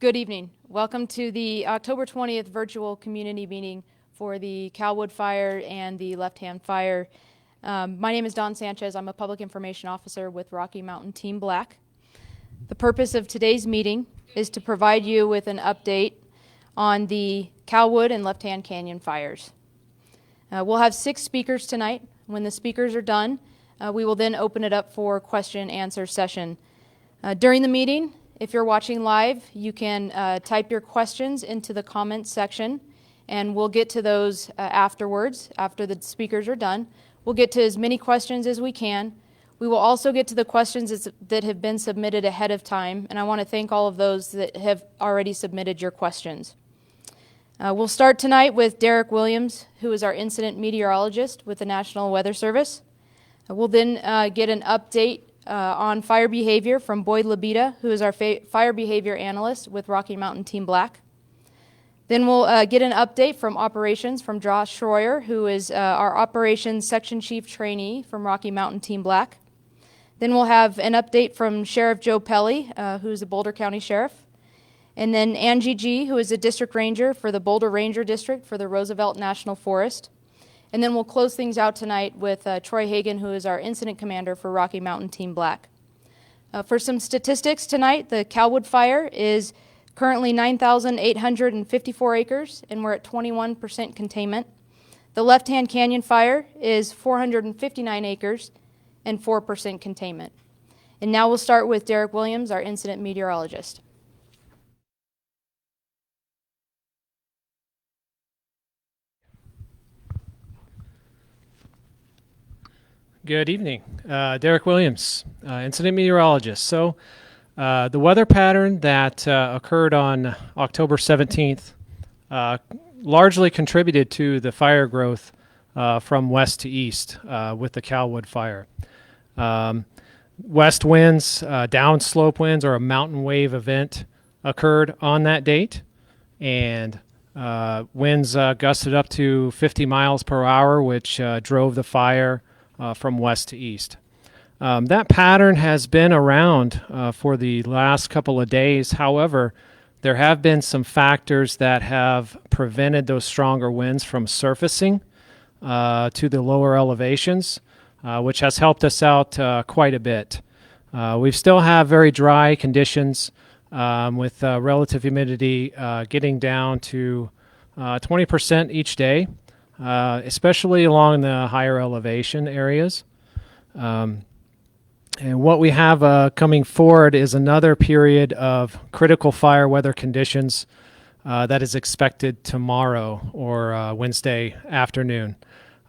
Good evening. Welcome to the October 20th virtual community meeting for the CalWood Fire and the Left Hand Fire. My name is Don Sanchez. I'm a Public Information Officer with Rocky Mountain Team Black. The purpose of today's meeting is to provide you with an update on the CalWood and Left Hand Canyon fires. We'll have 6 speakers tonight. When the speakers are done, we will then open it up for question and answer session. During the meeting, if you're watching live, you can type your questions into the comments section, and we'll get to those afterwards, after the speakers are done. We'll get to as many questions as we can. We will also get to the questions that have been submitted ahead of time, and I want to thank all of those that have already submitted your questions. We'll start tonight with Derek Williams, who is our incident meteorologist with the National Weather Service. We'll then get an update on fire behavior from Boyd Labita, who is our fire behavior analyst with Rocky Mountain Team Black. Then we'll get an update from operations from Josh Schroyer, who is our operations section chief trainee from Rocky Mountain Team Black. Then we'll have an update from Sheriff Joe Pelly, who's a Boulder County Sheriff. And then Angie G., who is a district ranger for the Boulder Ranger District for the Roosevelt National Forest. And then we'll close things out tonight with Troy Hagan, who is our incident commander for Rocky Mountain Team Black. For some statistics tonight, the CalWood Fire is currently 9,854 acres, and we're at 21% containment. The Left Hand Canyon Fire is 459 acres and 4% containment. And now we'll start with Derek Williams, our incident meteorologist. Good evening. Derek Williams, incident meteorologist. So the weather pattern that occurred on October 17th largely contributed to the fire growth from west to east with the CalWood Fire. West winds, downslope winds, or a mountain wave event occurred on that date, and winds gusted up to 50 miles per hour, which drove the fire from west to east. That pattern has been around for the last couple of days. However, there have been some factors that have prevented those stronger winds from surfacing to the lower elevations, which has helped us out quite a bit. We still have very dry conditions with relative humidity getting down to 20% each day. Especially along the higher elevation areas. And what we have coming forward is another period of critical fire weather conditions that is expected tomorrow or Wednesday afternoon.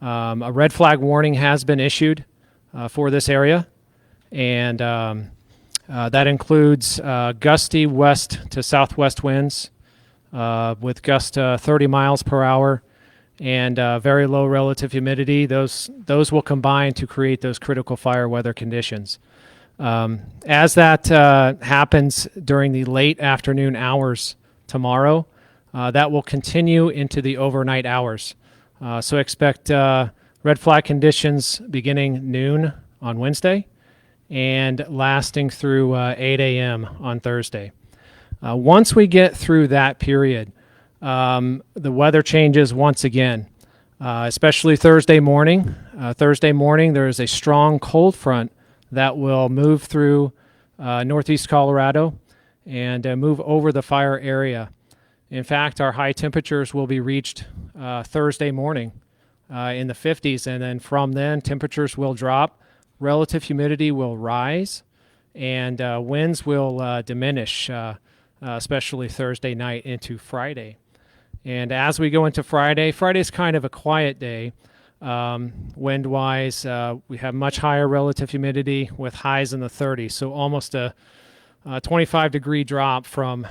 A red flag warning has been issued for this area, and that includes gusty west to southwest winds with gust 30 miles per hour, and very low relative humidity. Those will combine to create those critical fire weather conditions. As that happens during the late afternoon hours tomorrow, that will continue into the overnight hours. So expect red flag conditions beginning noon on Wednesday and lasting through 8 a.m. on Thursday. Once we get through that period, the weather changes once again, especially Thursday morning. Thursday morning, there is a strong cold front that will move through northeast Colorado and move over the fire area. In fact, our high temperatures will be reached Thursday morning in the 50s, and then from then, temperatures will drop, relative humidity will rise, and winds will diminish, especially Thursday night into Friday. And as we go into Friday's kind of a quiet day. Wind-wise, we have much higher relative humidity with highs in the 30s, so almost a 25-degree drop from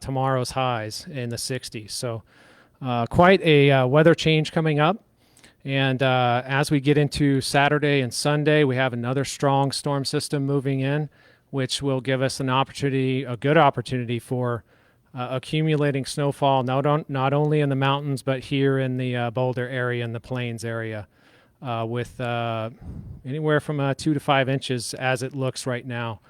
tomorrow's highs in the 60s. So quite a weather change coming up. And as we get into Saturday and Sunday, we have another strong storm system moving in, which will give us a good opportunity for accumulating snowfall, not only in the mountains, but here in the Boulder area and the plains area, with anywhere from 2 to 5 inches as it looks right now.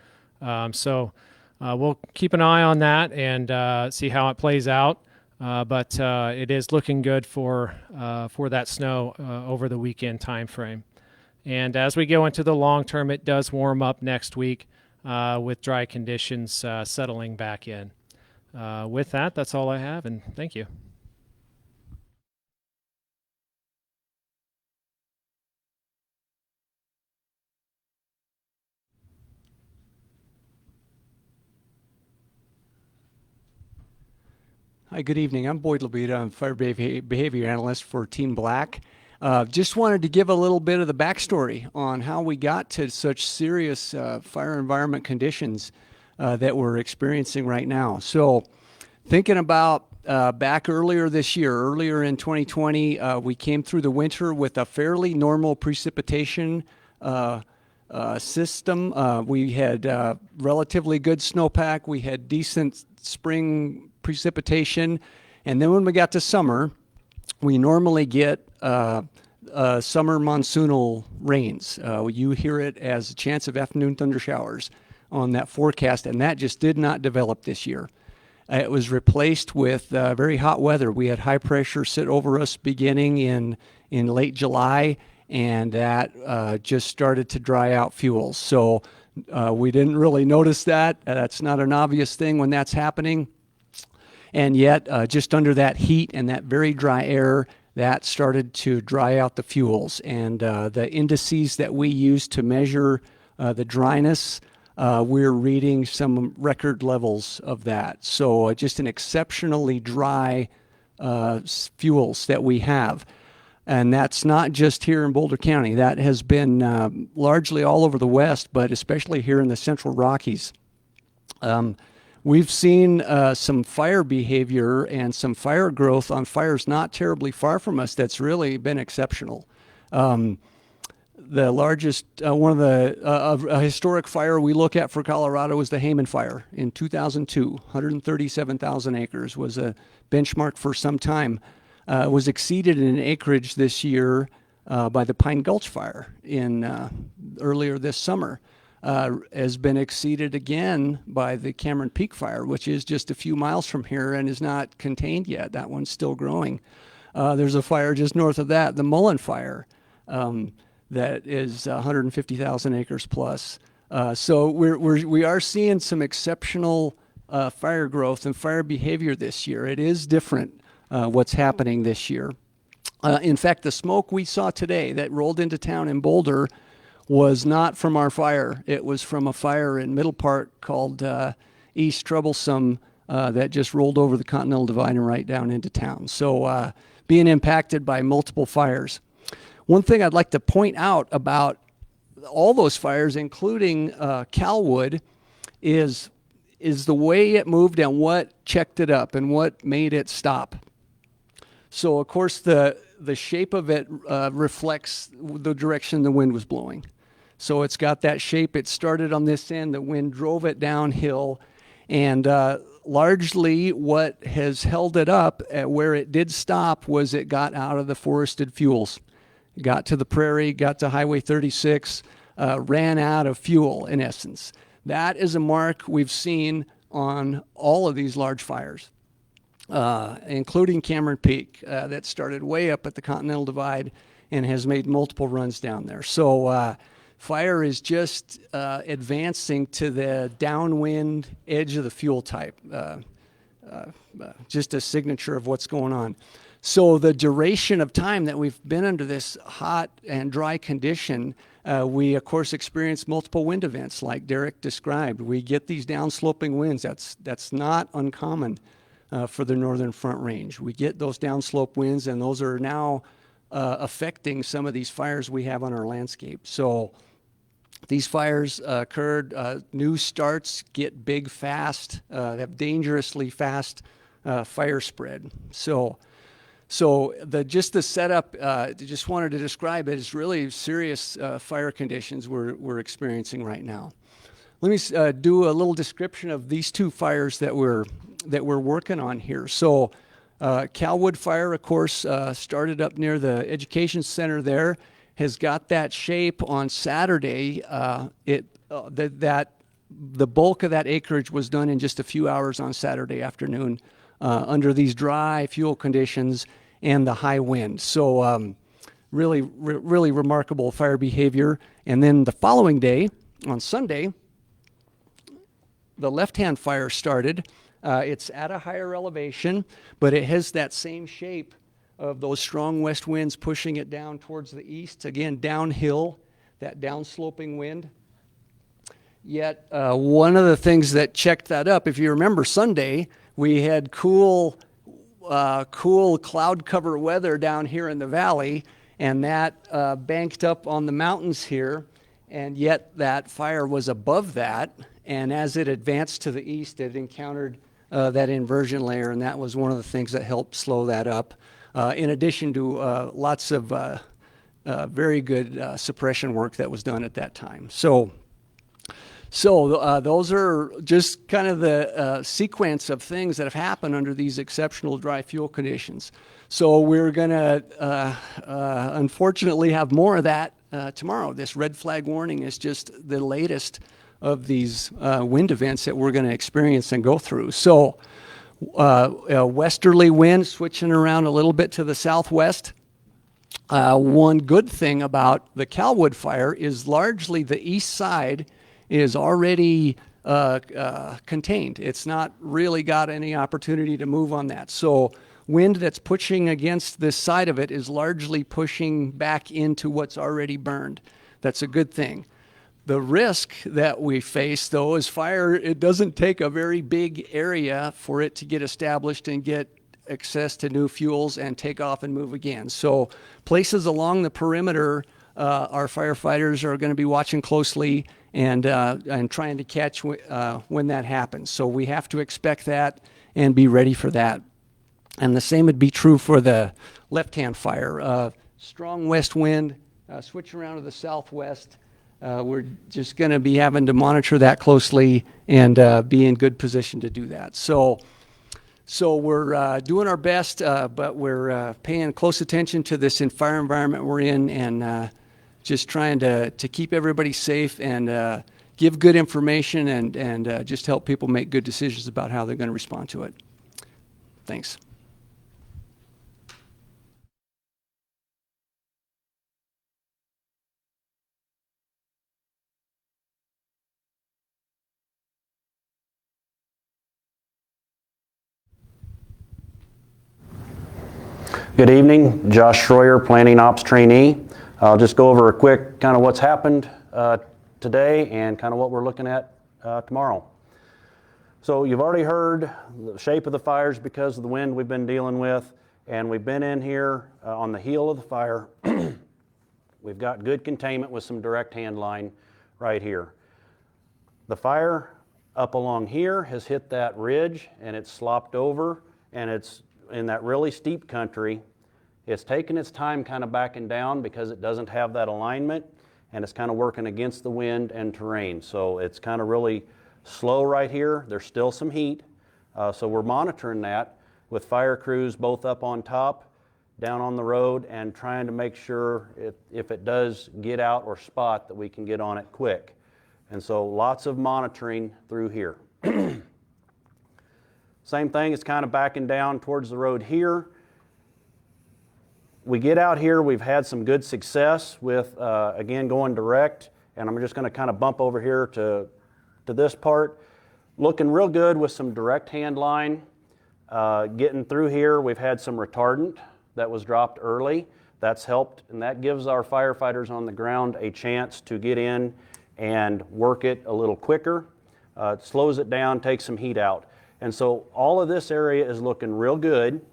So we'll keep an eye on that and see how it plays out. But it is looking good for that snow over the weekend time frame. And as we go into the long term, it does warm up next week with dry conditions settling back in. With that, that's all I have, and thank you. Hi, good evening. I'm Boyd Labita. I'm Fire Behavior Analyst for Team Black. Just wanted to give a little bit of the backstory on how we got to such serious fire environment conditions that we're experiencing right now. So thinking about back earlier this year, earlier in 2020, we came through the winter with a fairly normal precipitation system. We had relatively good snowpack. We had decent spring precipitation. And then when we got to summer, we normally get summer monsoonal rains. You hear it as a chance of afternoon thunder showers on that forecast, and that just did not develop this year. It was replaced with very hot weather. We had high pressure sit over us beginning in late July, and that just started to dry out fuels. So we didn't really notice that. That's not an obvious thing when that's happening. And yet, just under that heat and that very dry air, that started to dry out the fuels. And the indices that we use to measure the dryness, we're reading some record levels of that. So just an exceptionally dry fuels that we have. And that's not just here in Boulder County. That has been largely all over the West, but especially here in the Central Rockies. We've seen some fire behavior and some fire growth on fires not terribly far from us that's really been exceptional. The largest, one of the, a historic fire we look at for Colorado is the Hayman Fire in 2002. 137,000 acres was a benchmark for some time. Was exceeded in acreage this year by the Pine Gulch Fire in earlier this summer. Has been exceeded again by the Cameron Peak Fire, which is just a few miles from here and is not contained yet. That one's still growing. There's a fire just north of that, the Mullen Fire, that is 150,000 acres plus. So we are seeing some exceptional fire growth and fire behavior this year. It is different what's happening this year. In fact, the smoke we saw today that rolled into town in Boulder was not from our fire. It was from a fire in Middle Park called East Troublesome that just rolled over the Continental Divide and right down into town. So being impacted by multiple fires. One thing I'd like to point out about all those fires, including CalWood, is the way it moved and what checked it up and what made it stop. So, of course, the shape of it reflects the direction the wind was blowing. So it's got that shape. It started on this end. The wind drove it downhill. And largely what has held it up at where it did stop was it got out of the forested fuels. It got to the prairie, got to Highway 36, ran out of fuel, in essence. That is a mark we've seen on all of these large fires. Including Cameron Peak, that started way up at the Continental Divide and has made multiple runs down there. So fire is just advancing to the downwind edge of the fuel type, just a signature of what's going on. So the duration of time that we've been under this hot and dry condition, we, of course, experience multiple wind events like Derek described. We get these downsloping winds. That's not uncommon. For the Northern Front Range. We get those downslope winds, and those are now affecting some of these fires we have on our landscape. So these fires occurred, new starts get big fast, have dangerously fast fire spread. So just the setup, just wanted to describe it as really serious fire conditions we're experiencing right now. Let me do a little description of these two fires that we're working on here. So CalWood Fire, of course, started up near the education center there, has got that shape on Saturday. That the bulk of that acreage was done in just a few hours on Saturday afternoon under these dry fuel conditions and the high wind. So really remarkable fire behavior. And then the following day, on Sunday, the left-hand fire started. It's at a higher elevation, but it has that same shape of those strong west winds pushing it down towards the east. Again, downhill, that downsloping wind. Yet one of the things that checked that up, if you remember Sunday, we had cool cloud cover weather down here in the valley, and that banked up on the mountains here, and yet that fire was above that, and as it advanced to the east, it encountered that inversion layer, and that was one of the things that helped slow that up, in addition to lots of very good suppression work that was done at that time. So those are just kind of the sequence of things that have happened under these exceptional dry fuel conditions. So we're going to unfortunately have more of that tomorrow. This red flag warning is just the latest of these wind events that we're going to experience and go through. So a westerly wind switching around a little bit to the southwest. One good thing about the CalWood fire is largely the east side is already contained. It's not really got any opportunity to move on that. So wind that's pushing against this side of it is largely pushing back into what's already burned. That's a good thing. The risk that we face, though, is fire. It doesn't take a very big area for it to get established and get access to new fuels and take off and move again. So places along the perimeter, our firefighters are going to be watching closely and trying to catch when that happens. So we have to expect that and be ready for that. And the same would be true for the left-hand fire. Strong west wind, switch around to the southwest. We're just going to be having to monitor that closely and be in good position to do that. So we're doing our best, but we're paying close attention to this fire environment we're in and just trying to keep everybody safe and give good information and just help people make good decisions about how they're going to respond to it. Thanks. Good evening, Josh Schroyer, Planning Ops Trainee. I'll just go over a quick kind of what's happened today and kind of what we're looking at tomorrow. So you've already heard the shape of the fires because of the wind we've been dealing with, and we've been in here on the heel of the fire. We've got good containment with some direct hand line right here. The fire up along here has hit that ridge and it's slopped over, and it's in that really steep country. It's taken its time kind of backing down because it doesn't have that alignment, and it's kind of working against the wind and terrain. So it's kind of really slow right here. There's still some heat, so we're monitoring that with fire crews both up on top, down on the road, and trying to make sure if it does get out or spot that we can get on it quick. And so lots of monitoring through here. Same thing, it's kind of backing down towards the road here. We get out here, we've had some good success with, again, going direct, and I'm just going to kind of bump over here to this part. Looking real good with some direct hand line. Getting through here, we've had some retardant that was dropped early. That's helped, and that gives our firefighters on the ground a chance to get in and work it a little quicker. It slows it down, takes some heat out. And so all of this area is looking real good.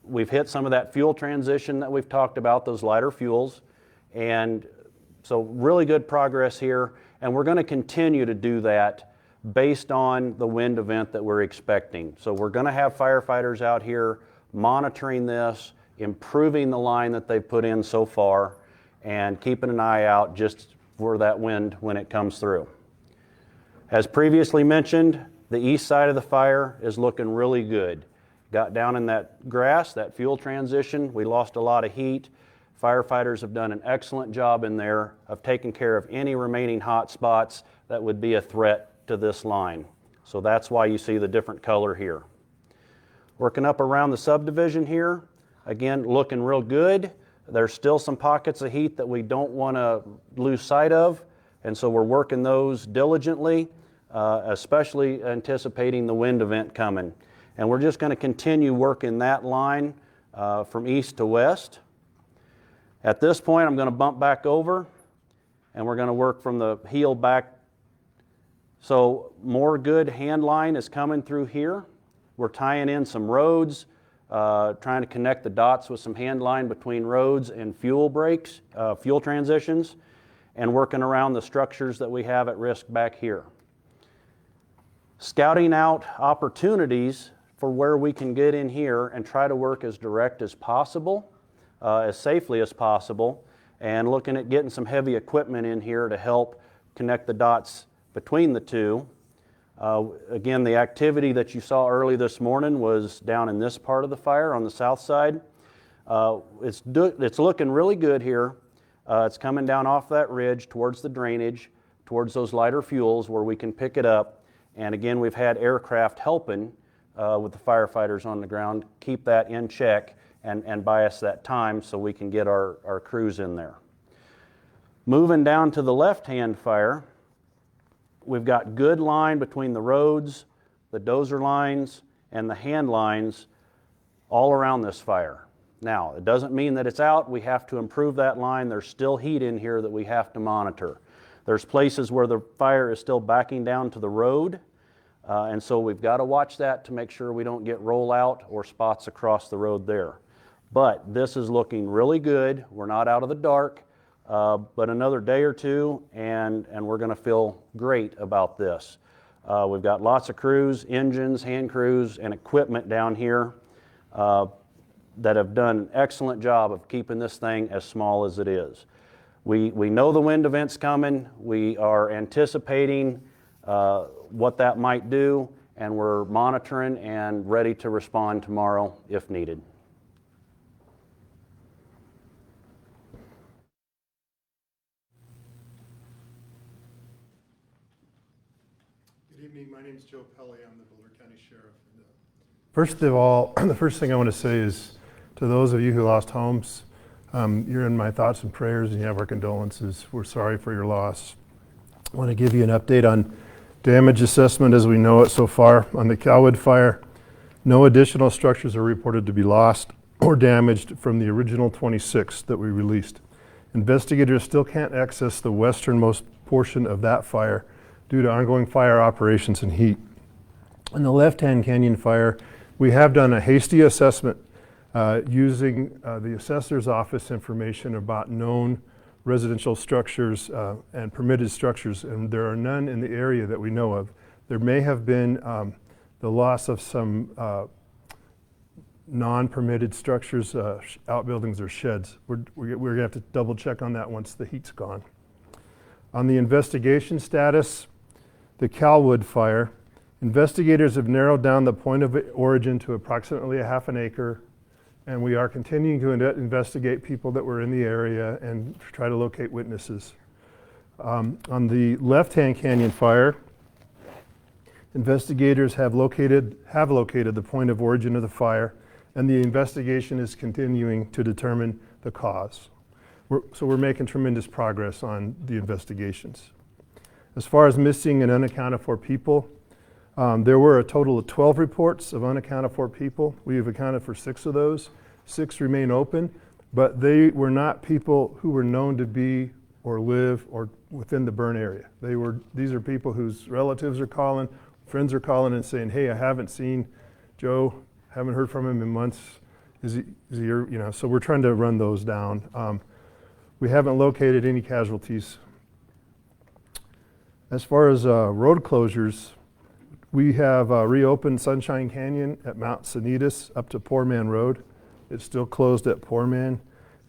We've hit some of that fuel transition that we've talked about, those lighter fuels. And so really good progress here. And we're going to continue to do that based on the wind event that we're expecting. So we're going to have firefighters out here monitoring this, improving the line that they've put in so far, and keeping an eye out just for that wind when it comes through. As previously mentioned, the east side of the fire is looking really good. Got down in that grass, that fuel transition. We lost a lot of heat. Firefighters have done an excellent job in there of taking care of any remaining hot spots that would be a threat to this line. So that's why you see the different color here. Working up around the subdivision here, again, looking real good. There's still some pockets of heat that we don't want to lose sight of, and so we're working those diligently, especially anticipating the wind event coming. And we're just going to continue working that line from east to west. At this point, I'm going to bump back over, and we're going to work from the heel back. So more good hand line is coming through here. We're tying in some roads, trying to connect the dots with some hand line between roads and fuel breaks, fuel transitions, and working around the structures that we have at risk back here. Scouting out opportunities for where we can get in here and try to work as direct as possible, as safely as possible, and looking at getting some heavy equipment in here to help connect the dots between the two. Again, the activity that you saw early this morning was down in this part of the fire on the south side. It's looking really good here. It's coming down off that ridge towards the drainage, towards those lighter fuels where we can pick it up. And again, we've had aircraft helping with the firefighters on the ground keep that in check and buy us that time so we can get our crews in there. Moving down to the left-hand fire, we've got good line between the roads, the dozer lines, and the hand lines all around this fire. Now, it doesn't mean that it's out. We have to improve that line. There's still heat in here that we have to monitor. There's places where the fire is still backing down to the road, and so we've got to watch that to make sure we don't get rollout or spots across the road there. But this is looking really good. We're not out of the dark. But another day or two, and we're going to feel great about this. We've got lots of crews, engines, hand crews, and equipment down here that have done an excellent job of keeping this thing as small as it is. We know the wind event's coming. We are anticipating what that might do, and we're monitoring and ready to respond tomorrow if needed. Good evening. My name is Joe Pelley. I'm the Boulder County Sheriff. First of all, the first thing I want to say is to those of you who lost homes, you're in my thoughts and prayers, and you have our condolences. We're sorry for your loss. I want to give you an update on damage assessment as we know it so far. On the CalWood Fire, no additional structures are reported to be lost or damaged from the original 26 that we released. Investigators still can't access the westernmost portion of that fire due to ongoing fire operations and heat. On the left-hand canyon fire, we have done a hasty assessment using the assessor's office information about known residential structures and permitted structures, and there are none in the area that we know of. There may have been the loss of some non-permitted structures, outbuildings or sheds. We're going to have to double check on that once the heat's gone. On the investigation status, the CalWood Fire, investigators have narrowed down the point of origin to approximately a half an acre, and we are continuing to investigate people that were in the area and try to locate witnesses. On the left-hand canyon fire, investigators have located the point of origin of the fire, and the investigation is continuing to determine the cause. So we're making tremendous progress on the investigations. As far as missing and unaccounted for people, there were a total of 12 reports of unaccounted for people. We have accounted for 6 of those. 6 remain open, but they were not people who were known to be or live or within the burn area. These are people whose relatives are calling, friends are calling and saying, hey, I haven't seen Joe, haven't heard from him in months. Is he so we're trying to run those down. We haven't located any casualties. As far as road closures, we have reopened Sunshine Canyon at Mount Sanitas up to Poor Man Road. It's still closed at Poor Man,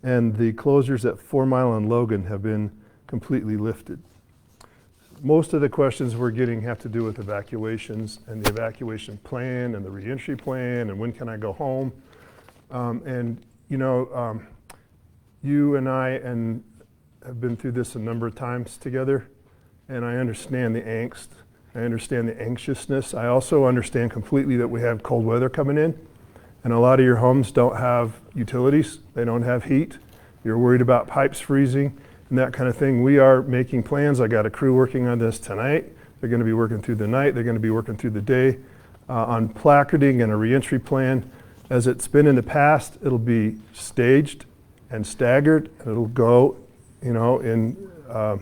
and the closures at 4 Mile and Logan have been completely lifted. Most of the questions we're getting have to do with evacuations and the evacuation plan and the reentry plan and when can I go home. You and I have been through this a number of times together, and I understand the angst. I understand the anxiousness. I also understand completely that we have cold weather coming in, and a lot of your homes don't have utilities. They don't have heat. You're worried about pipes freezing and that kind of thing. We are making plans. I got a crew working on this tonight. They're going to be working through the night. They're going to be working through the day on placarding and a reentry plan. As it's been in the past, it'll be staged and staggered, and it'll go, it'll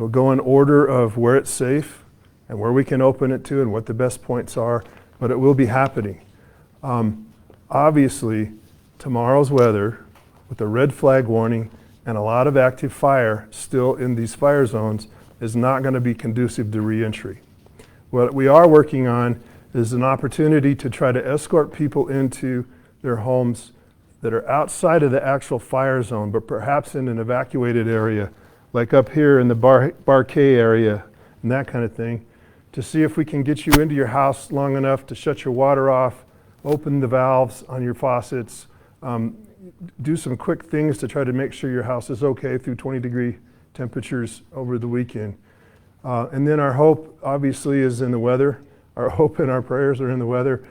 go in order of where it's safe and where we can open it to and what the best points are, but it will be happening. Obviously, tomorrow's weather, with a red flag warning and a lot of active fire still in these fire zones, is not going to be conducive to reentry. What we are working on is an opportunity to try to escort people into their homes that are outside of the actual fire zone, but perhaps in an evacuated area, like up here in the Barquet area and that kind of thing, to see if we can get you into your house long enough to shut your water off, open the valves on your faucets, do some quick things to try to make sure your house is okay through 20-degree temperatures over the weekend. And then our hope, obviously, is in the weather. Our hope and our prayers are in the weather.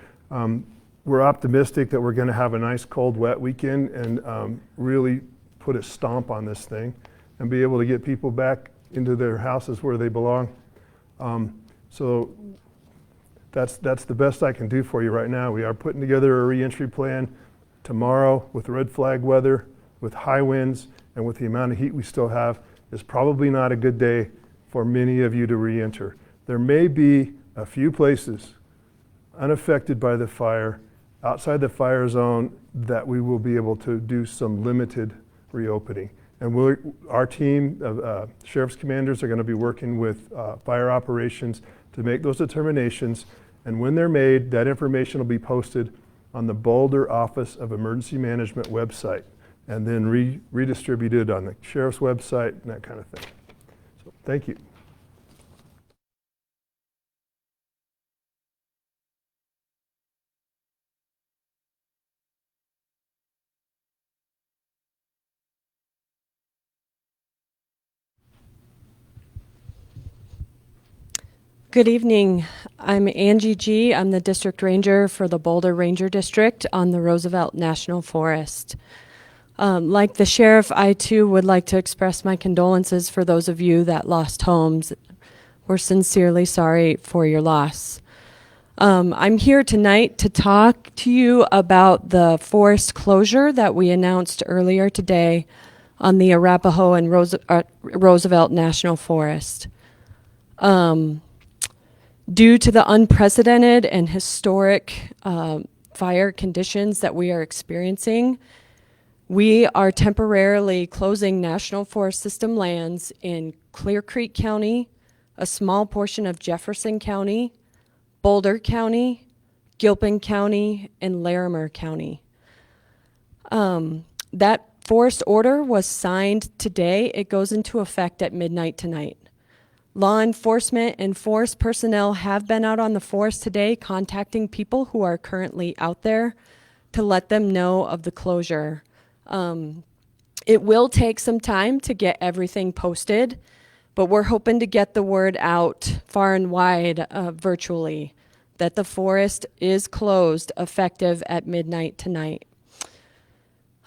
We're optimistic that we're going to have a nice, cold, wet weekend and really put a stomp on this thing and be able to get people back into their houses where they belong. So that's the best I can do for you right now. We are putting together a reentry plan tomorrow with red flag weather, with high winds, and with the amount of heat we still have. Is probably not a good day for many of you to reenter. There may be a few places unaffected by the fire outside the fire zone that we will be able to do some limited reopening. And our team of sheriff's commanders are going to be working with fire operations to make those determinations. And when they're made, that information will be posted on the Boulder Office of Emergency Management website and then redistributed on the sheriff's website and that kind of thing. So thank you. Good evening. I'm Angie G. I'm the district ranger for the Boulder Ranger District on the Roosevelt National Forest. Like the sheriff, I too would like to express my condolences for those of you that lost homes. We're sincerely sorry for your loss. I'm here tonight to talk to you about the forest closure that we announced earlier today on the Arapahoe and Roosevelt National Forest. Due to the unprecedented and historic fire conditions that we are experiencing, we are temporarily closing National Forest System lands in Clear Creek County, a small portion of Jefferson County, Boulder County, Gilpin County, and Larimer County. That forest order was signed today. It goes into effect at midnight tonight. Law enforcement and forest personnel have been out on the forest today contacting people who are currently out there to let them know of the closure. It will take some time to get everything posted, but we're hoping to get the word out far and wide virtually that the forest is closed effective at midnight tonight.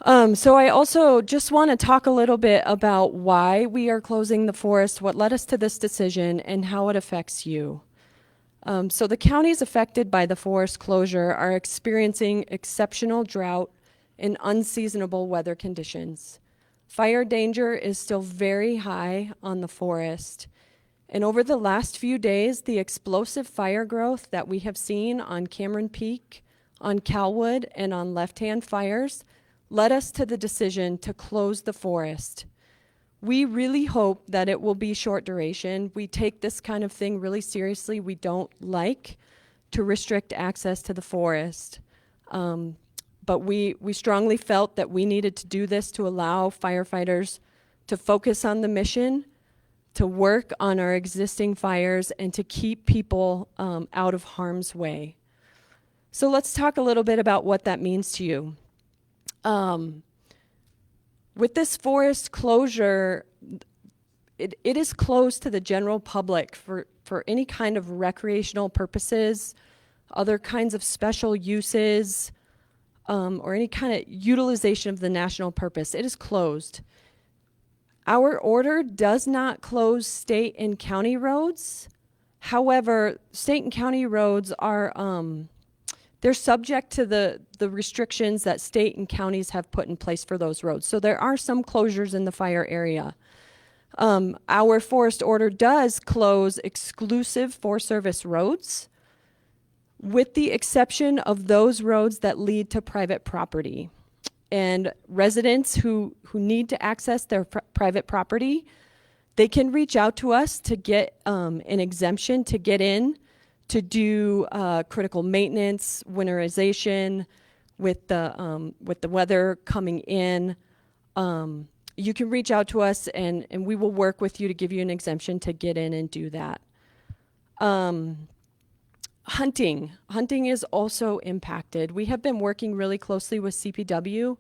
So I also just want to talk a little bit about why we are closing the forest, what led us to this decision, and how it affects you. So the counties affected by the forest closure are experiencing exceptional drought and unseasonable weather conditions. Fire danger is still very high on the forest. And over the last few days, the explosive fire growth that we have seen on Cameron Peak, on CalWood, and on left-hand fires led us to the decision to close the forest. We really hope that it will be short duration. We take this kind of thing really seriously. We don't like to restrict access to the forest. But we strongly felt that we needed to do this to allow firefighters to focus on the mission, to work on our existing fires, and to keep people out of harm's way. So let's talk a little bit about what that means to you. With this forest closure, it is closed to the general public for any kind of recreational purposes, other kinds of special uses, or any kind of utilization of the national purpose. It is closed. Our order does not close state and county roads. However, state and county roads are, they're subject to the restrictions that state and counties have put in place for those roads. So there are some closures in the fire area. Our forest order does close exclusive Forest Service roads, with the exception of those roads that lead to private property. And residents who need to access their private property, they can reach out to us to get an exemption to get in, to do critical maintenance, winterization, with the weather coming in. You can reach out to us and we will work with you to give you an exemption to get in and do that. Hunting is also impacted. We have been working really closely with CPW,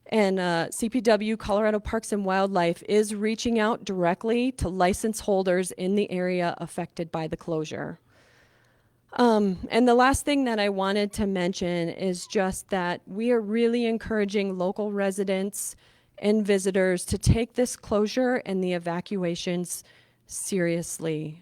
and CPW, Colorado Parks and Wildlife, is reaching out directly to license holders in the area affected by the closure. And the last thing that I wanted to mention is just that we are really encouraging local residents and visitors to take this closure and the evacuations seriously.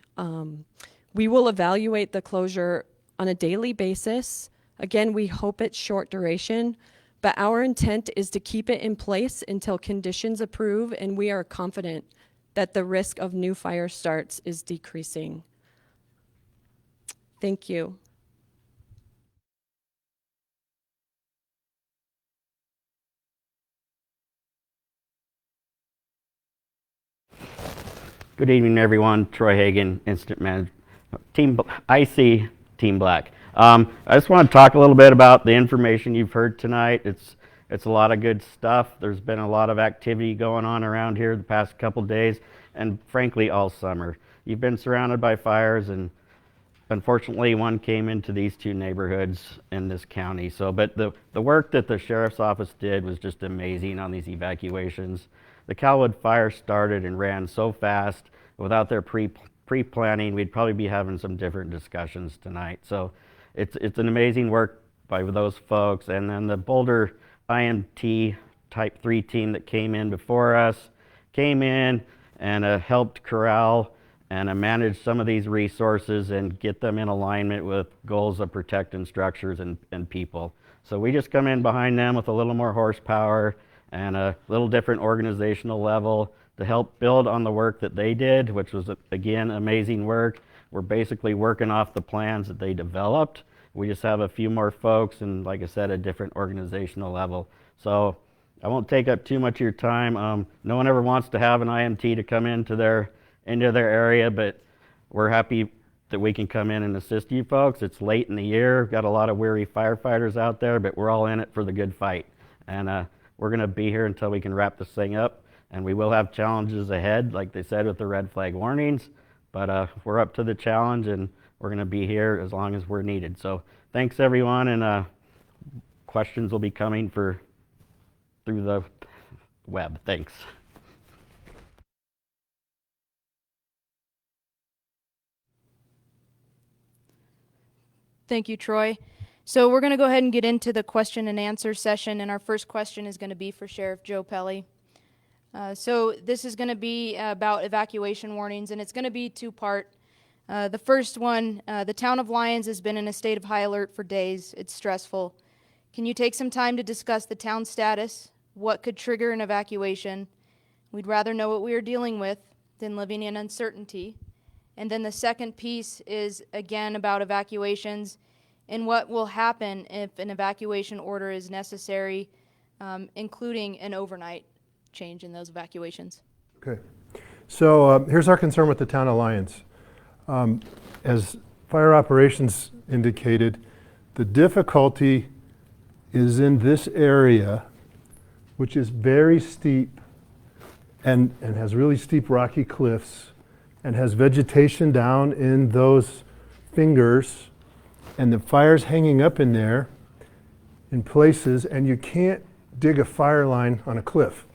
We will evaluate the closure on a daily basis. Again, we hope it's short duration, but our intent is to keep it in place until conditions approve, and we are confident that the risk of new fire starts is decreasing. Thank you. Good evening, everyone. Troy Hagan, Incident Manager, IC Team Black. I just want to talk a little bit about the information you've heard tonight. It's a lot of good stuff. There's been a lot of activity going on around here the past couple days, and frankly, all summer. You've been surrounded by fires, and unfortunately, one came into these two neighborhoods in this county. So, but the work that the sheriff's office did was just amazing on these evacuations. The CalWood Fire started and ran so fast. Without their pre-planning, we'd probably be having some different discussions tonight. So it's an amazing work by those folks. And then the Boulder IMT Type 3 team that came in before us came in and helped corral and manage some of these resources and get them in alignment with goals of protecting structures and people. So we just come in behind them with a little more horsepower and a little different organizational level to help build on the work that they did, which was, again, amazing work. We're basically working off the plans that they developed. We just have a few more folks and, like I said, a different organizational level. So I won't take up too much of your time. No one ever wants to have an IMT to come into their area, but we're happy that we can come in and assist you folks. It's late in the year. We've got a lot of weary firefighters out there, but we're all in it for the good fight. And we're going to be here until we can wrap this thing up. And we will have challenges ahead, like they said with the red flag warnings. But we're up to the challenge, and we're going to be here as long as we're needed. So thanks, everyone. And questions will be coming through the web. Thanks. Thank you, Troy. So we're going to go ahead and get into the question and answer session, and our first question is going to be for Sheriff Joe Pelley. So this is going to be about evacuation warnings, and it's going to be two-part. The first one, the town of Lyons has been in a state of high alert for days. It's stressful. Can you take some time to discuss the town status, what could trigger an evacuation? We'd rather know what we are dealing with than living in uncertainty. And then the second piece is, again, about evacuations and what will happen if an evacuation order is necessary, including an overnight change in those evacuations. Okay. So here's our concern with the town of Lyons. As fire operations indicated, the difficulty is in this area, which is very steep and has really steep rocky cliffs and has vegetation down in those fingers, and the fire's hanging up in there in places, and you can't dig a fire line on a cliff.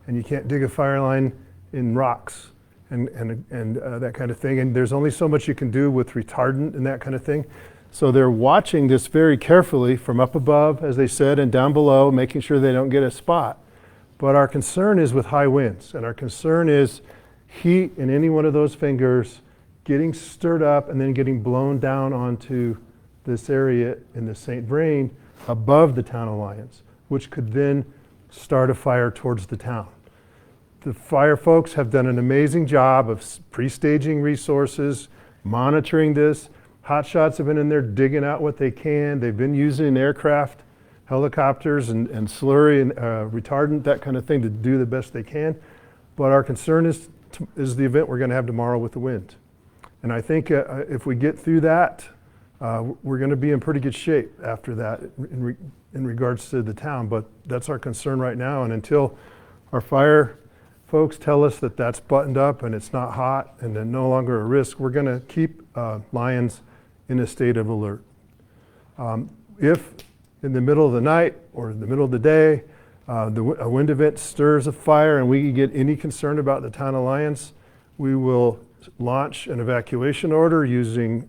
and you can't dig a fire line in rocks and that kind of thing. And there's only so much you can do with retardant and that kind of thing. So they're watching this very carefully from up above, as they said, and down below, making sure they don't get a spot. But our concern is with high winds, and our concern is heat in any one of those fingers getting stirred up and then getting blown down onto this area in the St. Vrain above the town of Lyons, which could then start a fire towards the town. The fire folks have done an amazing job of pre-staging resources, monitoring this. Hotshots have been in there digging out what they can. They've been using aircraft, helicopters, and slurry and retardant, that kind of thing, to do the best they can. But our concern is the event we're going to have tomorrow with the wind. And I think if we get through that, we're going to be in pretty good shape after that in regards to the town. But that's our concern right now. And until our fire folks tell us that that's buttoned up and it's not hot and they're no longer a risk, we're going to keep Lyons in a state of alert. If in the middle of the night or in the middle of the day, a wind event stirs a fire and we get any concern about the town of Lyons, we will launch an evacuation order using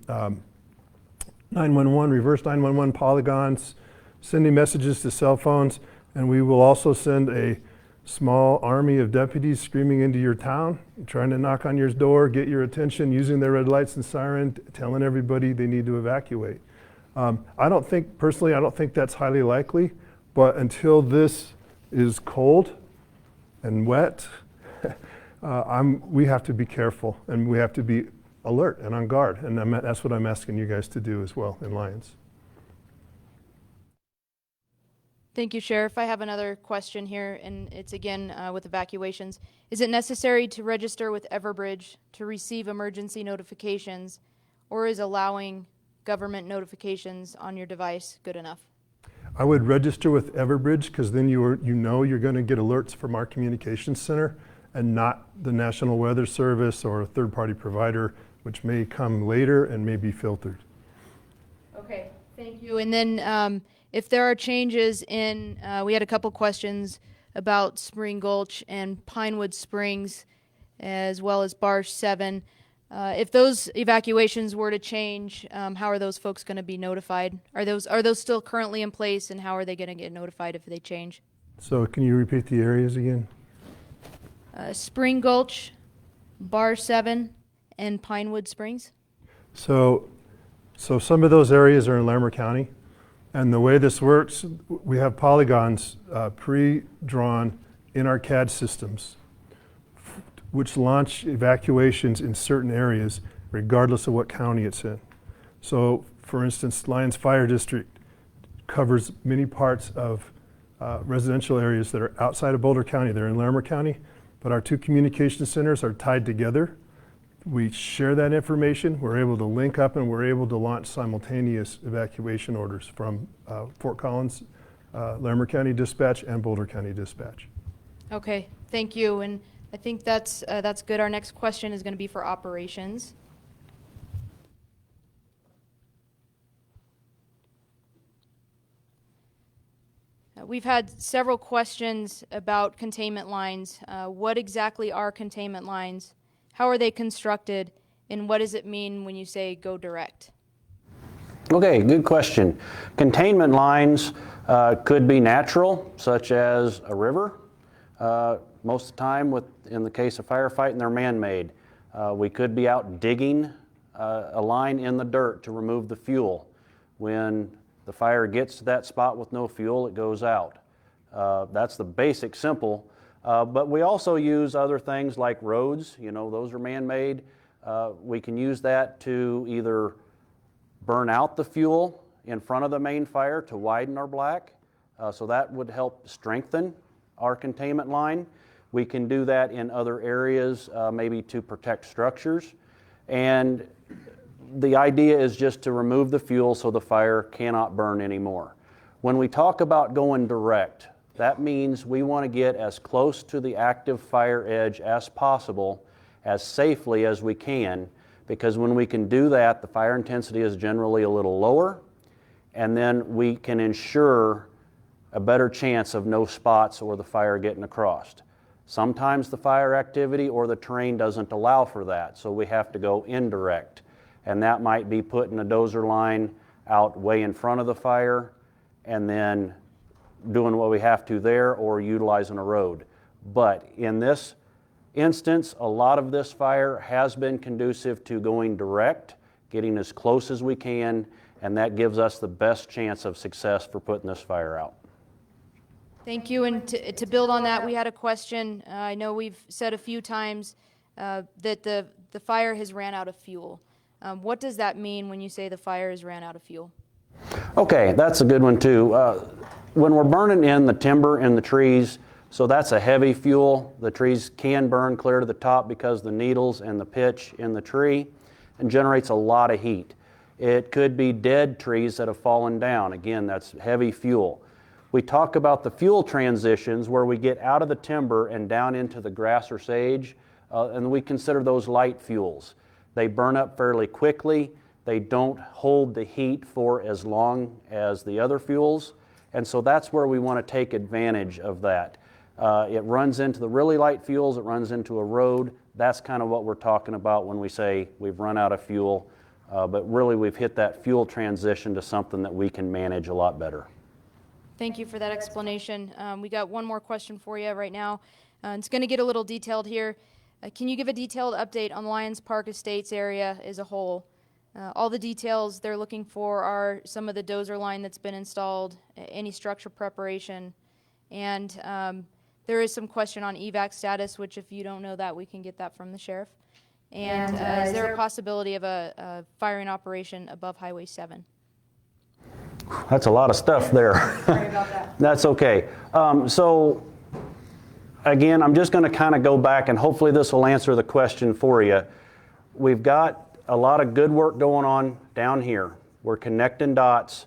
911, reverse 911 polygons, sending messages to cell phones, and we will also send a small army of deputies screaming into your town, trying to knock on your door, get your attention, using their red lights and siren, telling everybody they need to evacuate. I don't think that's highly likely, but until this is cold and wet, we have to be careful and we have to be alert and on guard. And that's what I'm asking you guys to do as well in Lyons. Thank you, Sheriff. I have another question here, and it's again with evacuations. Is it necessary to register with Everbridge to receive emergency notifications, or is allowing government notifications on your device good enough? I would register with Everbridge because then you're going to get alerts from our communications center and not the National Weather Service or a third-party provider, which may come later and may be filtered. Okay, thank you. And then if there are changes in, we had a couple questions about Spring Gulch and Pinewood Springs, as well as Bar 7. If those evacuations were to change, how are those folks going to be notified? Are those still currently in place, and how are they going to get notified if they change? So can you repeat the areas again? Spring Gulch, Bar 7, and Pinewood Springs. So some of those areas are in Larimer County. And the way this works, we have polygons pre-drawn in our CAD systems, which launch evacuations in certain areas, regardless of what county it's in. So, for instance, Lyons Fire District covers many parts of residential areas that are outside of Boulder County. They're in Larimer County, but our two communication centers are tied together. We share that information. We're able to link up and we're able to launch simultaneous evacuation orders from Fort Collins, Larimer County Dispatch, and Boulder County Dispatch. Okay, thank you. And I think that's good. Our next question is going to be for operations. We've had several questions about containment lines. What exactly are containment lines? How are they constructed? And what does it mean when you say go direct? Okay, good question. Containment lines could be natural, such as a river. Most of the time, in the case of firefighting, they're man-made. We could be out digging a line in the dirt to remove the fuel. When the fire gets to that spot with no fuel, it goes out. That's the basic, simple. But we also use other things like roads. Those are man-made. We can use that to either burn out the fuel in front of the main fire to widen our black. So that would help strengthen our containment line. We can do that in other areas, maybe to protect structures. And the idea is just to remove the fuel so the fire cannot burn anymore. When we talk about going direct, that means we want to get as close to the active fire edge as possible, as safely as we can, because when we can do that, the fire intensity is generally a little lower, and then we can ensure a better chance of no spots or the fire getting across. Sometimes the fire activity or the terrain doesn't allow for that, so we have to go indirect. And that might be putting a dozer line out way in front of the fire and then doing what we have to there or utilizing a road. But in this instance, a lot of this fire has been conducive to going direct, getting as close as we can, and that gives us the best chance of success for putting this fire out. Thank you. And to build on that, we had a question. I know we've said a few times that the fire has ran out of fuel. What does that mean when you say the fire has ran out of fuel? Okay, that's a good one too. When we're burning in the timber and the trees, so that's a heavy fuel. The trees can burn clear to the top because the needles and the pitch in the tree and generates a lot of heat. It could be dead trees that have fallen down. Again, that's heavy fuel. We talk about the fuel transitions where we get out of the timber and down into the grass or sage, and we consider those light fuels. They burn up fairly quickly. They don't hold the heat for as long as the other fuels, and so that's where we want to take advantage of that. It runs into the really light fuels, it runs into a road. That's kind of what we're talking about when we say we've run out of fuel, but really we've hit that fuel transition to something that we can manage a lot better. Thank you for that explanation. We got one more question for you right now. It's going to get a little detailed here. Can you give a detailed update on Lions Park Estates area as a whole? All the details they're looking for are some of the dozer line that's been installed, any structure preparation, and there is some question on evac status, which if you don't know that, we can get that from the sheriff. And is there a possibility of a firing operation above Highway 7? That's a lot of stuff there. Sorry about that. That's okay. So again, I'm just going to kind of go back and hopefully this will answer the question for you. We've got a lot of good work going on down here. We're connecting dots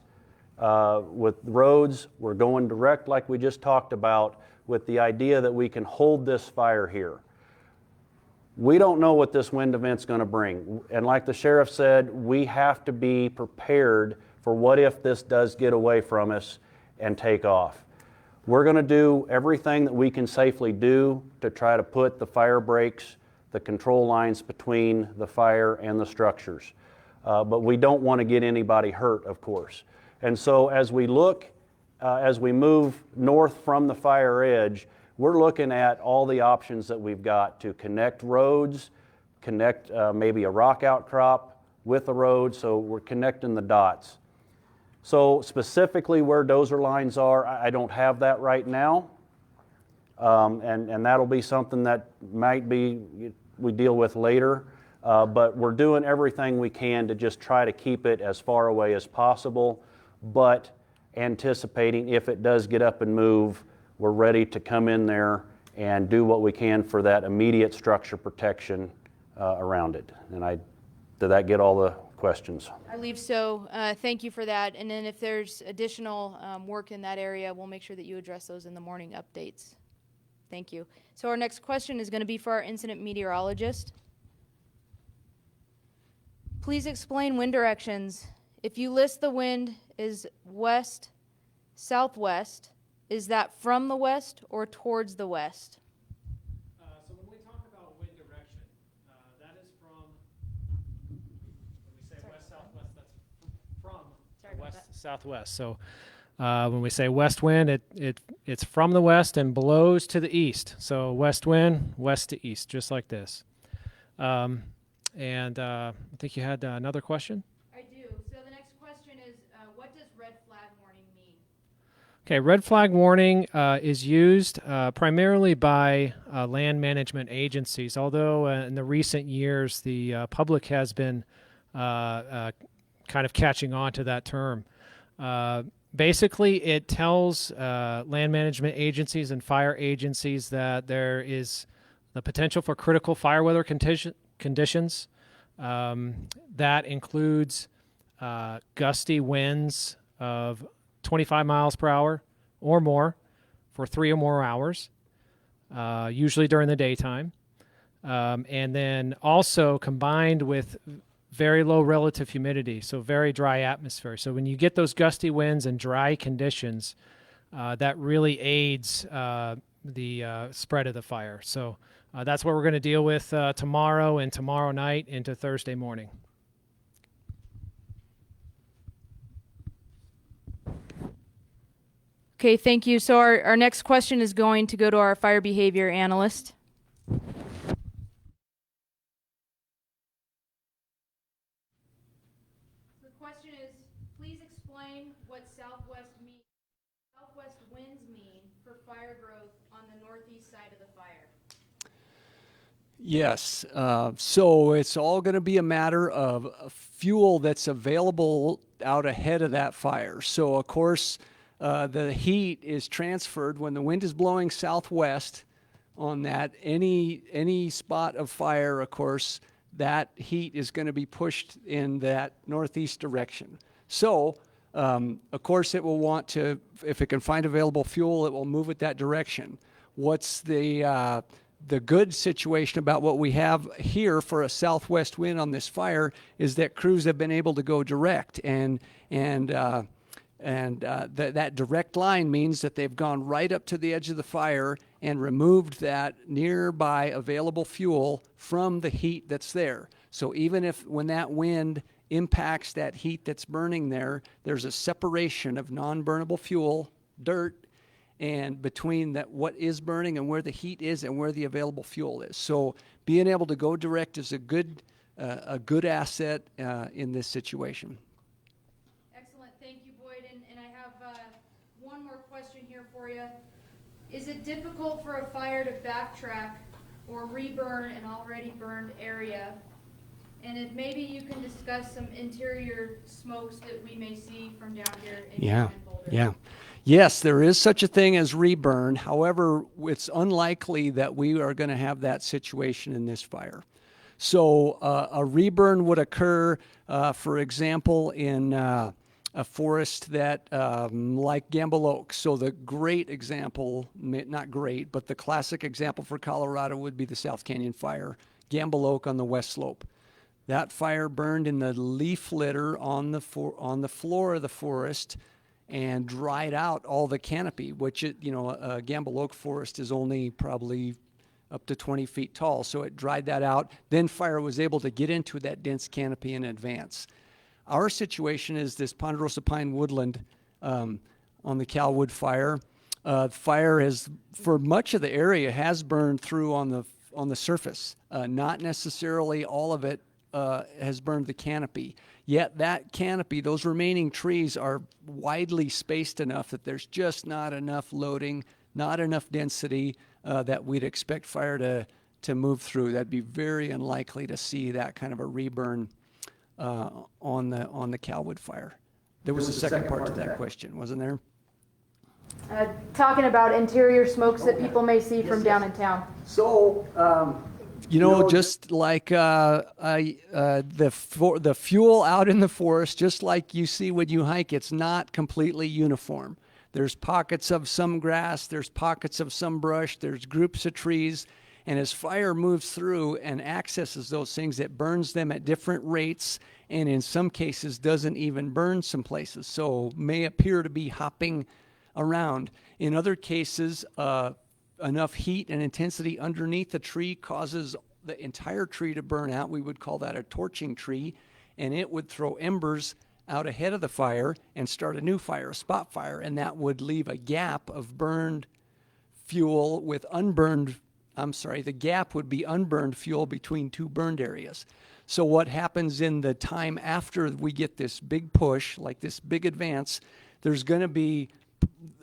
with roads. We're going direct like we just talked about with the idea that we can hold this fire here. We don't know what this wind event's going to bring. And like the sheriff said, we have to be prepared for what if this does get away from us and take off. We're going to do everything that we can safely do to try to put the fire breaks, the control lines between the fire and the structures. But we don't want to get anybody hurt, of course. And so as we look, as we move north from the fire edge, we're looking at all the options that we've got to connect roads, connect maybe a rock outcrop with a road, so we're connecting the dots. So specifically where dozer lines are, I don't have that right now. And that'll be something that might be we deal with later. But we're doing everything we can to just try to keep it as far away as possible, but anticipating if it does get up and move, we're ready to come in there and do what we can for that immediate structure protection around it. And did that get all the questions? I believe so. Thank you for that. And then if there's additional work in that area, we'll make sure that you address those in the morning updates. Thank you. So our next question is going to be for our incident meteorologist. Please explain wind directions. If you list the wind is west, southwest, is that from the west or towards the west? So when we talk about wind direction, that is from, when we say west-southwest, that's from west-southwest. So when we say west wind, it's from the west and blows to the east. So west wind, west to east, just like this. And I think you had another question? I do. So the next question is, what does red flag warning mean? Okay, red flag warning is used primarily by land management agencies, although in the recent years the public has been kind of catching on to that term. Basically, it tells land management agencies and fire agencies that there is the potential for critical fire weather conditions. That includes gusty winds of 25 miles per hour or more for 3 or more hours, usually during the daytime. And then also combined with very low relative humidity, so very dry atmosphere. So when you get those gusty winds and dry conditions, that really aids the spread of the fire. So that's what we're going to deal with tomorrow and tomorrow night into Thursday morning. Okay, thank you. So our next question is going to go to our fire behavior analyst. The question is, please explain what southwest winds mean for fire growth on the northeast side of the fire. Yes, so it's all going to be a matter of fuel that's available out ahead of that fire. So of course, the heat is transferred when the wind is blowing southwest on that. Any spot of fire, of course, that heat is going to be pushed in that northeast direction. So, of course, it will want to, if it can find available fuel, it will move it that direction. What's the good situation about what we have here for a southwest wind on this fire is that crews have been able to go direct, and that direct line means that they've gone right up to the edge of the fire and removed that nearby available fuel from the heat that's there. So even if when that wind impacts that heat that's burning there, there's a separation of non-burnable fuel, dirt, and between that what is burning and where the heat is and where the available fuel is. So being able to go direct is a good asset in this situation. Excellent, thank you, Boyd. And I have one more question here for you. Is it difficult for a fire to backtrack or reburn an already burned area? And if maybe you can discuss some interior smokes that we may see from down here in Boulder. Yeah. Yes, there is such a thing as reburn. However, it's unlikely that we are going to have that situation in this fire. So a reburn would occur, for example, in a forest that like Gamble Oak. So the great example, not great, but the classic example for Colorado would be the South Canyon Fire, Gamble Oak on the west slope. That fire burned in the leaf litter on the floor of the forest and dried out all the canopy, which Gamble Oak forest is only probably up to 20 feet tall. So it dried that out. Then fire was able to get into that dense canopy in advance. Our situation is this Ponderosa Pine woodland on the CalWood Fire. Fire has, for much of the area, has burned through on the surface. Not necessarily all of it has burned the canopy. Yet that canopy, those remaining trees are widely spaced enough that there's just not enough loading, not enough density that we'd expect fire to move through. That'd be very unlikely to see that kind of a reburn on the CalWood Fire. There was a second part to that question, wasn't there? Talking about interior smokes that people may see from down in town. So, just like the fuel out in the forest, just like you see when you hike, it's not completely uniform. There's pockets of some grass, there's pockets of some brush, there's groups of trees, and as fire moves through and accesses those things, it burns them at different rates, and in some cases doesn't even burn some places, so may appear to be hopping around. In other cases, enough heat and intensity underneath the tree causes the entire tree to burn out. We would call that a torching tree, and it would throw embers out ahead of the fire and start a new fire, a spot fire, and that would leave a gap of burned fuel with the gap would be unburned fuel between two burned areas. So what happens in the time after we get this big push, like this big advance, there's going to be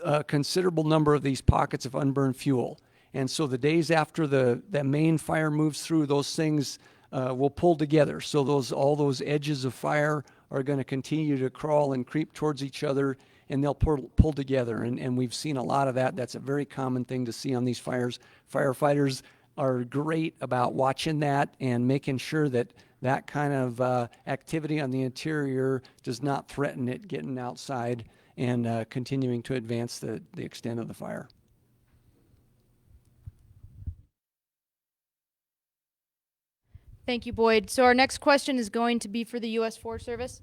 a considerable number of these pockets of unburned fuel. And so the days after the main fire moves through, those things will pull together. So all those edges of fire are going to continue to crawl and creep towards each other, and they'll pull together. And we've seen a lot of that. That's a very common thing to see on these fires. Firefighters are great about watching that and making sure that that kind of activity on the interior does not threaten it getting outside and continuing to advance the extent of the fire. Thank you, Boyd. So our next question is going to be for the U.S. Forest Service.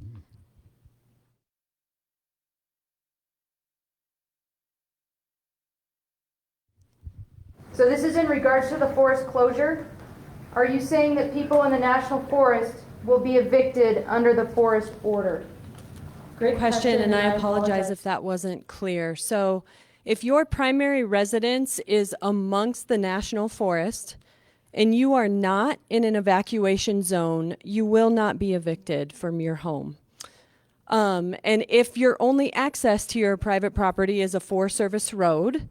So this is in regards to the forest closure. Are you saying that people in the national forest will be evicted under the forest order? Great question, and I apologize if that wasn't clear. So if your primary residence is amongst the national forest and you are not in an evacuation zone, you will not be evicted from your home. And if your only access to your private property is a Forest Service road,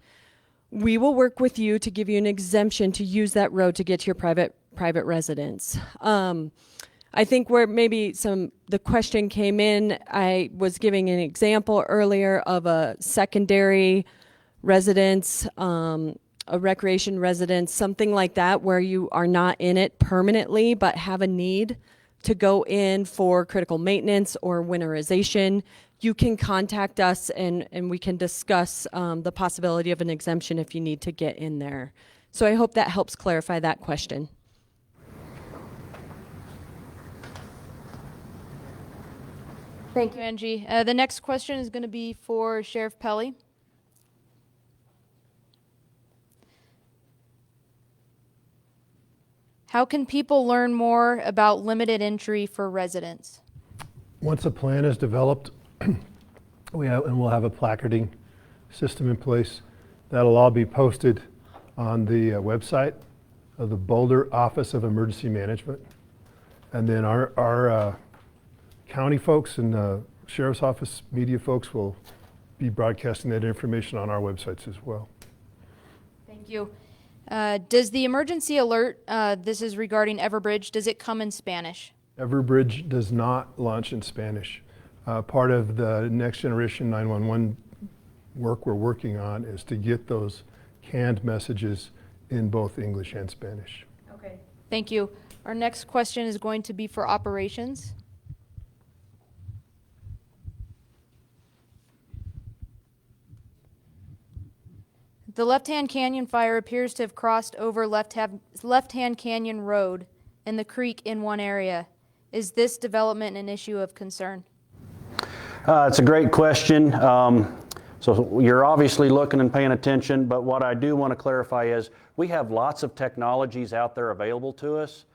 we will work with you to give you an exemption to use that road to get to your private residence. I think where maybe the question came in, I was giving an example earlier of a secondary residence, a recreation residence, something like that, where you are not in it permanently but have a need to go in for critical maintenance or winterization. You can contact us and we can discuss the possibility of an exemption if you need to get in there. So I hope that helps clarify that question. Thank you, Angie. The next question is going to be for Sheriff Pelley. How can people learn more about limited entry for residents? Once a plan is developed, we'll have a placarding system in place. That'll all be posted on the website of the Boulder Office of Emergency Management. And then our county folks and Sheriff's Office media folks will be broadcasting that information on our websites as well. Thank you. Does the emergency alert, this is regarding Everbridge, does it come in Spanish? Everbridge does not launch in Spanish. Part of the next generation 911 work we're working on is to get those canned messages in both English and Spanish. Okay. Thank you. Our next question is going to be for operations. The Left-Hand Canyon fire appears to have crossed over Left-Hand Canyon Road and the creek in one area. Is this development an issue of concern? It's a great question. So you're obviously looking and paying attention, but what I do want to clarify is we have lots of technologies out there available to us,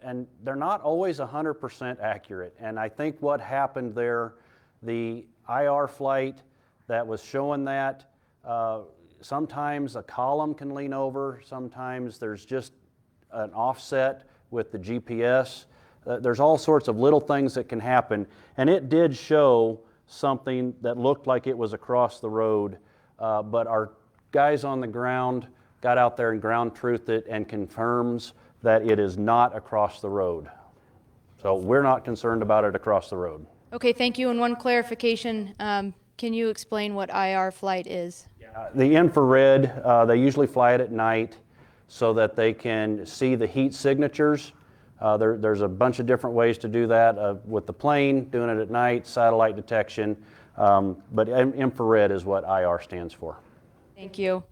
and they're not always 100% accurate. And I think what happened there, the IR flight that was showing that, sometimes a column can lean over, sometimes there's just an offset with the GPS. There's all sorts of little things that can happen, and it did show something that looked like it was across the road, but our guys on the ground got out there and ground truthed it and confirms that it is not across the road. So we're not concerned about it across the road. Okay, thank you. And one clarification, can you explain what IR flight is? The infrared, they usually fly it at night so that they can see the heat signatures. There's a bunch of different ways to do that with the plane, doing it at night, satellite detection, but infrared is what IR stands for. Thank you.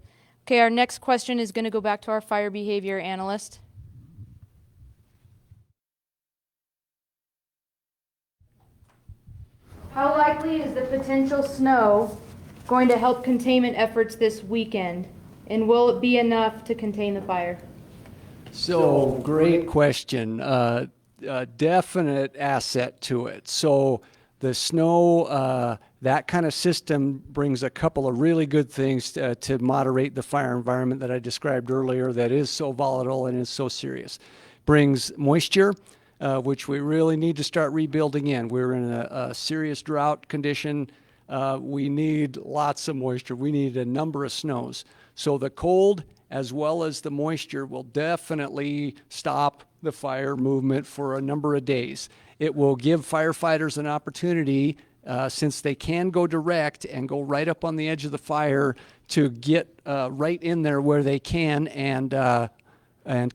Okay, our next question is going to go back to our fire behavior analyst. How likely is the potential snow going to help containment efforts this weekend? And will it be enough to contain the fire? So great question. Definite asset to it. So the snow, that kind of system brings a couple of really good things to moderate the fire environment that I described earlier that is so volatile and is so serious. Brings moisture, which we really need to start rebuilding in. We're in a serious drought condition. We need lots of moisture. We need a number of snows. So the cold as well as the moisture will definitely stop the fire movement for a number of days. It will give firefighters an opportunity, since they can go direct and go right up on the edge of the fire, to get right in there where they can and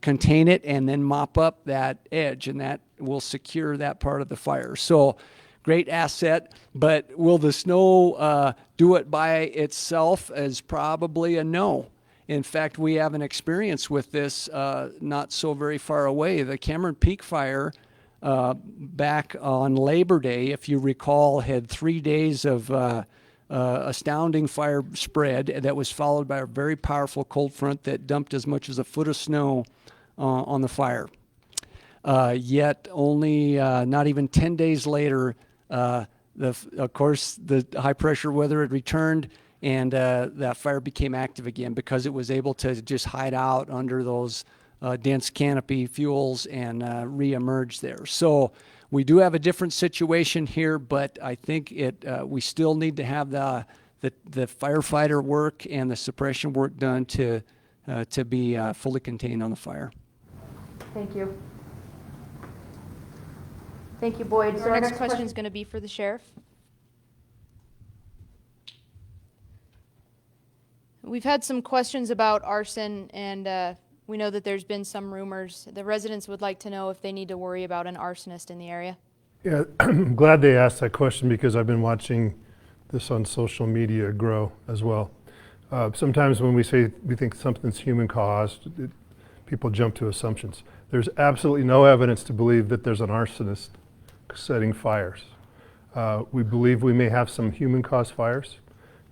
contain it and then mop up that edge, and that will secure that part of the fire. So great asset, but will the snow do it by itself is probably a no. In fact, we have an experience with this not so very far away. The Cameron Peak Fire back on Labor Day, if you recall, had 3 days of astounding fire spread that was followed by a very powerful cold front that dumped as much as a foot of snow on the fire. Yet only not even 10 days later, of course, the high pressure weather had returned, and that fire became active again because it was able to just hide out under those dense canopy fuels and reemerge there. So we do have a different situation here, but I think we still need to have the firefighter work and the suppression work done to be fully contained on the fire. Thank you. Thank you, Boyd. So our next question is going to be for the sheriff. We've had some questions about arson, and we know that there's been some rumors. The residents would like to know if they need to worry about an arsonist in the area. Yeah, I'm glad they asked that question because I've been watching this on social media grow as well. Sometimes when we say we think something's human caused, people jump to assumptions. There's absolutely no evidence to believe that there's an arsonist setting fires. We believe we may have some human caused fires.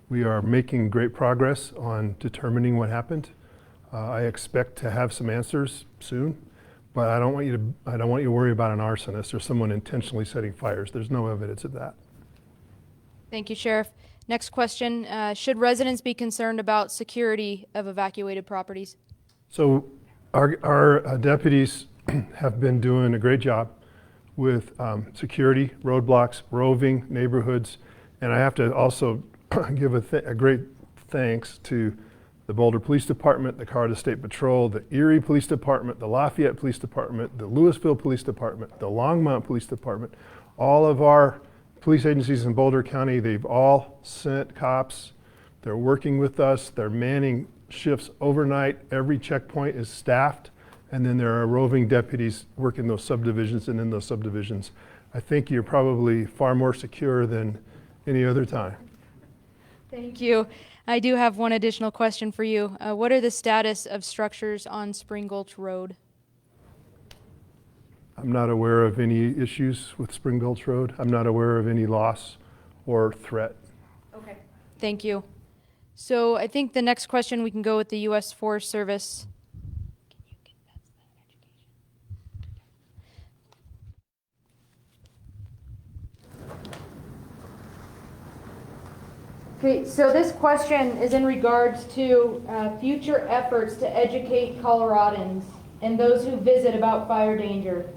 We are making great progress on determining what happened. I expect to have some answers soon, but I don't want you to worry about an arsonist or someone intentionally setting fires. There's no evidence of that. Thank you, Sheriff. Next question, should residents be concerned about security of evacuated properties? So our deputies have been doing a great job with security, roadblocks, roving neighborhoods, and I have to also give a great thanks to the Boulder Police Department, the Colorado State Patrol, the Erie Police Department, the Lafayette Police Department, the Louisville Police Department, the Longmont Police Department, all of our police agencies in Boulder County. They've all sent cops. They're working with us. They're manning shifts overnight. Every checkpoint is staffed, and then there are roving deputies working those subdivisions and in those subdivisions. I think you're probably far more secure than any other time. Thank you. I do have one additional question for you. What are the status of structures on Spring Gulch Road? I'm not aware of any issues with Spring Gulch Road. I'm not aware of any loss or threat. Okay. Thank you. So I think the next question we can go with the U.S. Forest Service. Okay, so this question is in regards to future efforts to educate Coloradans and those who visit about fire danger.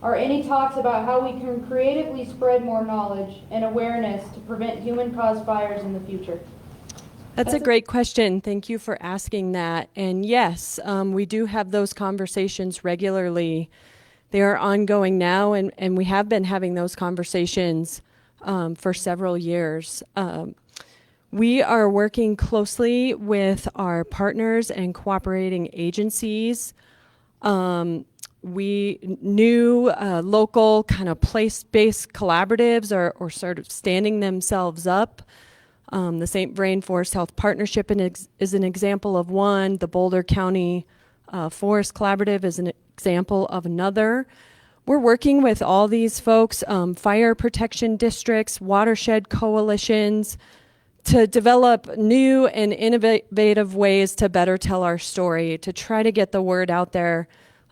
Are any talks about how we can creatively spread more knowledge and awareness to prevent human-caused fires in the future? That's a great question. Thank you for asking that. And yes, we do have those conversations regularly. They are ongoing now, and we have been having those conversations for several years. We are working closely with our partners and cooperating agencies. New local kind of place-based collaboratives are sort of standing themselves up. The St. Vrain Forest Health Partnership is an example of one. The Boulder County Forest Collaborative is an example of another. We're working with all these folks, fire protection districts, watershed coalitions, to develop new and innovative ways to better tell our story, to try to get the word out there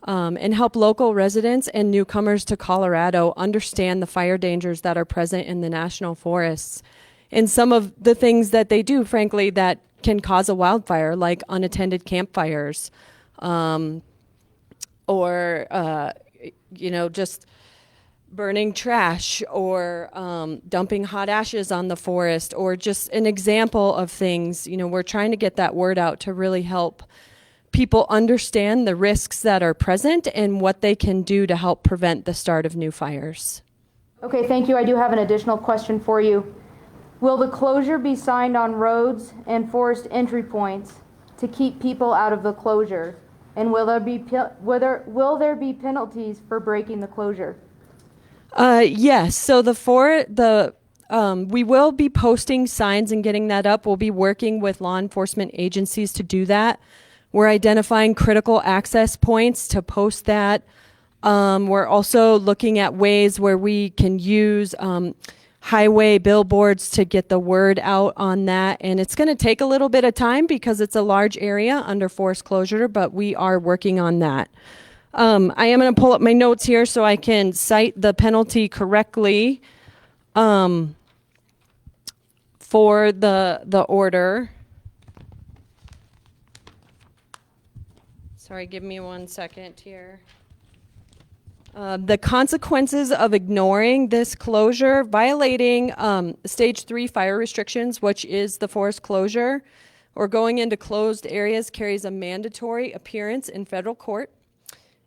and help local residents and newcomers to Colorado understand the fire dangers that are present in the national forests and some of the things that they do, frankly, that can cause a wildfire, like unattended campfires or just burning trash or dumping hot ashes on the forest, or just an example of things. We're trying to get that word out to really help people understand the risks that are present and what they can do to help prevent the start of new fires. Okay, thank you. I do have an additional question for you. Will the closure be signed on roads and forest entry points to keep people out of the closure? And will there be penalties for breaking the closure? Yes. So we will be posting signs and getting that up. We'll be working with law enforcement agencies to do that. We're identifying critical access points to post that. We're also looking at ways where we can use highway billboards to get the word out on that. And it's going to take a little bit of time because it's a large area under forest closure, but we are working on that. I am going to pull up my notes here so I can cite the penalty correctly for the order. Sorry, give me 1 second here. The consequences of ignoring this closure, violating stage 3 fire restrictions, which is the forest closure, or going into closed areas carries a mandatory appearance in federal court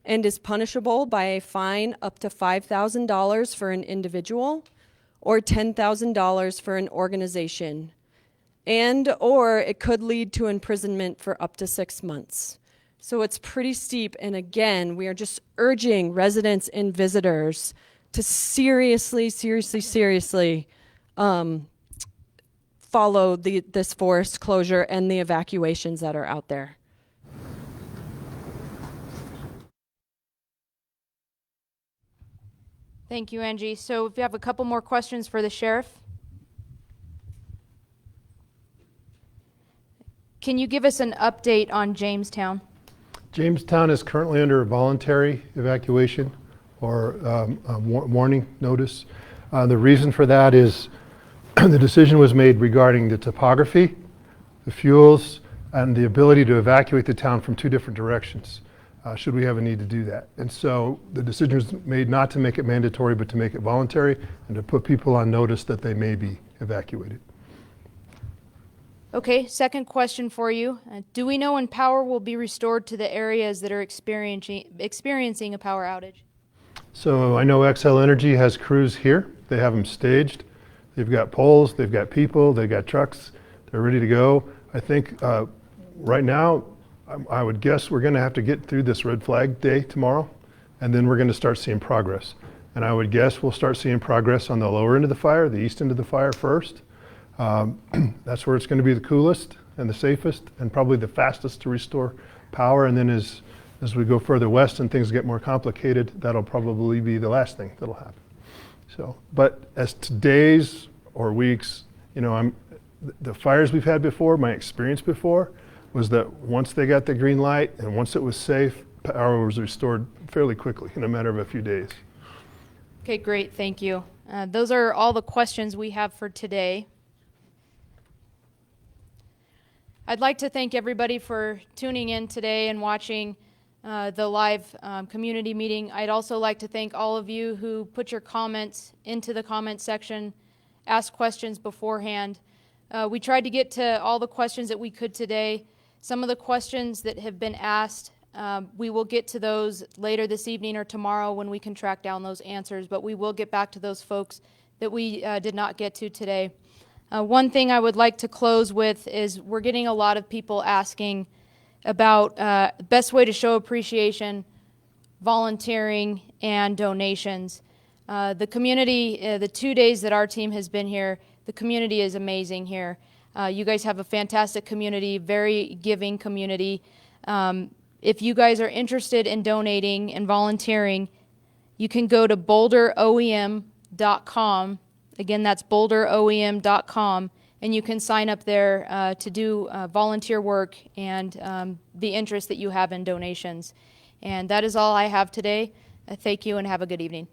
and is punishable by a fine up to $5,000 for an individual or $10,000 for an organization, and or it could lead to imprisonment for up to 6 months. So it's pretty steep, and again, we are just urging residents and visitors to seriously follow this forest closure and the evacuations that are out there. Thank you, Angie. So if you have a couple more questions for the sheriff. Can you give us an update on Jamestown? Jamestown is currently under a voluntary evacuation or warning notice. The reason for that is the decision was made regarding the topography, the fuels, and the ability to evacuate the town from 2 different directions, should we have a need to do that. And so the decision was made not to make it mandatory, but to make it voluntary and to put people on notice that they may be evacuated. Okay, second question for you. Do we know when power will be restored to the areas that are experiencing a power outage? So I know XL Energy has crews here. They have them staged. They've got poles, they've got people, they've got trucks. They're ready to go. I think right now, I would guess we're going to have to get through this red flag day tomorrow, and then we're going to start seeing progress. And I would guess we'll start seeing progress on the lower end of the fire, the east end of the fire first. That's where it's going to be the coolest and the safest and probably the fastest to restore power. And then as we go further west and things get more complicated, that'll probably be the last thing that'll happen. So, but as to days or weeks, you know, the fires we've had before, my experience before was that once they got the green light and once it was safe, power was restored fairly quickly in a matter of a few days. Okay, great, thank you. Those are all the questions we have for today. I'd like to thank everybody for tuning in today and watching the live community meeting. I'd also like to thank all of you who put your comments into the comment section, asked questions beforehand. We tried to get to all the questions that we could today. Some of the questions that have been asked, we will get to those later this evening or tomorrow when we can track down those answers, but we will get back to those folks that we did not get to today. One thing I would like to close with is we're getting a lot of people asking about best way to show appreciation, volunteering, and donations. The community, the 2 days that our team has been here, the community is amazing here. You guys have a fantastic community, very giving community. If you guys are interested in donating and volunteering, you can go to boulderoem.com. Again, that's boulderoem.com, and you can sign up there to do volunteer work and the interest that you have in donations. And that is all I have today. Thank you and have a good evening.